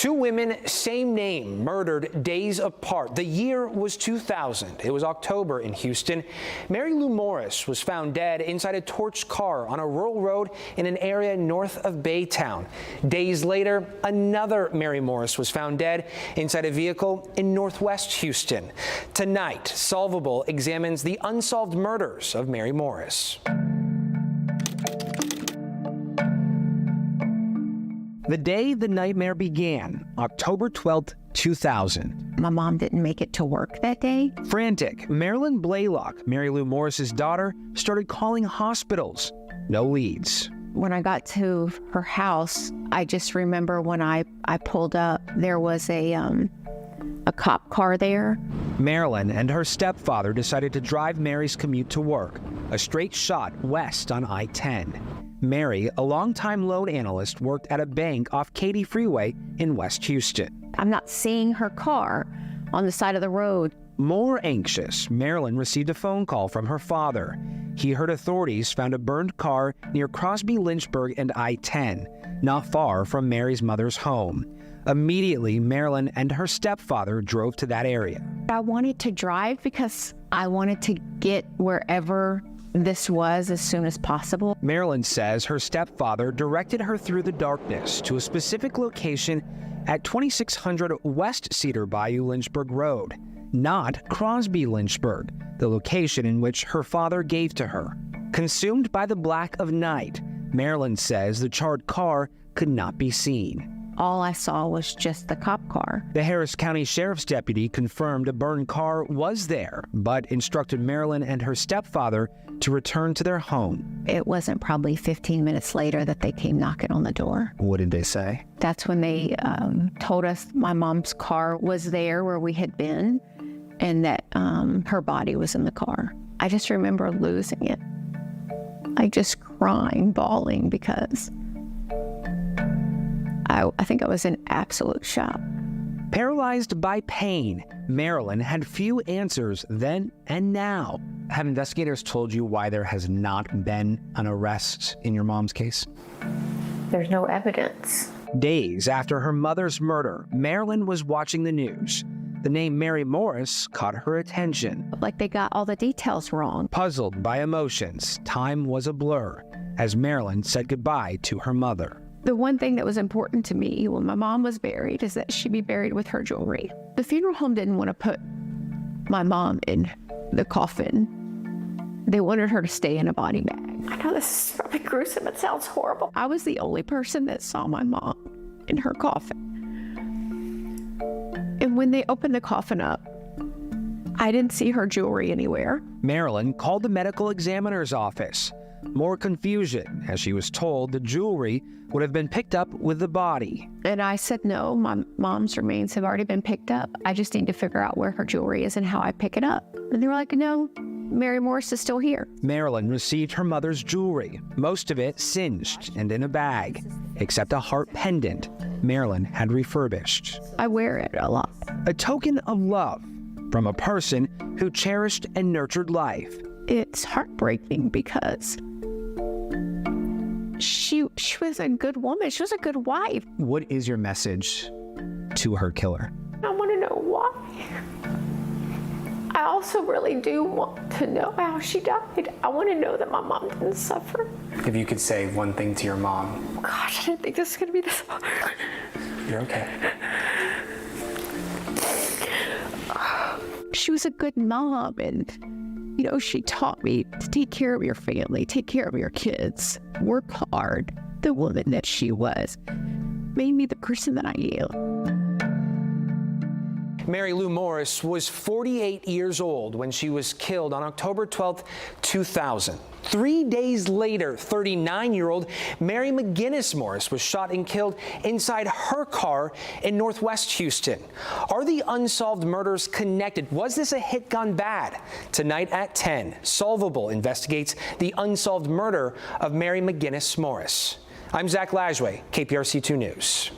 Two women, same name, murdered days apart. The year was 2000. It was October in Houston. Mary Lou Morris was found dead inside a torched car on a rural road in an area north of Baytown. Days later, another Mary Morris was found dead inside a vehicle in northwest Houston. Tonight, Solvable examines the unsolved murders of Mary Morris. The day the nightmare began, October 12th, 2000. My mom didn't make it to work that day. Frantic, Marilyn Blaylock, Mary Lou Morris's daughter, started calling hospitals. No leads. When I got to her house, I just remember when I pulled up, there was a cop car there. Marilyn and her stepfather decided to drive Mary's commute to work, a straight shot west on I-10. Mary, a longtime loan analyst, worked at a bank off Katy Freeway in West Houston. I'm not seeing her car on the side of the road. More anxious, Marilyn received a phone call from her father. He heard authorities found a burned car near Crosby Lynchburg and I-10, not far from Mary's mother's home. Immediately, Marilyn and her stepfather drove to that area. I wanted to drive because I wanted to get wherever this was as soon as possible. Marilyn says her stepfather directed her through the darkness to a specific location at 2600 West Cedar Bayou Lynchburg Road, not Crosby Lynchburg, the location in which her father gave to her. Consumed by the black of night, Marilyn says the charred car could not be seen. All I saw was just the cop car. The Harris County Sheriff's deputy confirmed a burned car was there, but instructed Marilyn and her stepfather to return to their home. It wasn't probably 15 minutes later that they came knocking on the door. What did they say? That's when they told us my mom's car was there where we had been and that her body was in the car. I just remember losing it. Like just crying, bawling because I think I was in absolute shock. Paralyzed by pain, Marilyn had few answers then and now. Have investigators told you why there has not been an arrest in your mom's case? There's no evidence. Days after her mother's murder, Marilyn was watching the news. The name Mary Morris caught her attention. Like they got all the details wrong. Puzzled by emotions, time was a blur as Marilyn said goodbye to her mother. The one thing that was important to me when my mom was buried is that she be buried with her jewelry. The funeral home didn't want to put my mom in the coffin. They wanted her to stay in a body bag. I know this is probably gruesome. It sounds horrible. I was the only person that saw my mom in her coffin. And when they opened the coffin up, I didn't see her jewelry anywhere. Marilyn called the medical examiner's office. More confusion, as she was told the jewelry would have been picked up with the body. And I said, no, my mom's remains have already been picked up. I just need to figure out where her jewelry is and how I pick it up. And they were like, no, Mary Morris is still here. Marilyn received her mother's jewelry, most of it singed and in a bag, except a heart pendant Marilyn had refurbished. I wear it a lot. A token of love from a person who cherished and nurtured life. It's heartbreaking because she was a good woman. She was a good wife. What is your message to her killer? I want to know why. I also really do want to know how she died. I want to know that my mom didn't suffer. If you could say one thing to your mom. Gosh, I didn't think this was going to be this hard. You're okay. She was a good mom, and you know, she taught me to take care of your family, take care of your kids, work hard. The woman that she was made me the person that I am. Mary Lou Morris was 48 years old when she was killed on October 12th, 2000. 3 days later, 39-year-old Mary McGinnis Morris was shot and killed inside her car in northwest Houston. Are the unsolved murders connected? Was this a hit gone bad? Tonight at 10, Solvable investigates the unsolved murder of Mary McGinnis Morris. I'm Zach Lajway, KPRC 2 News.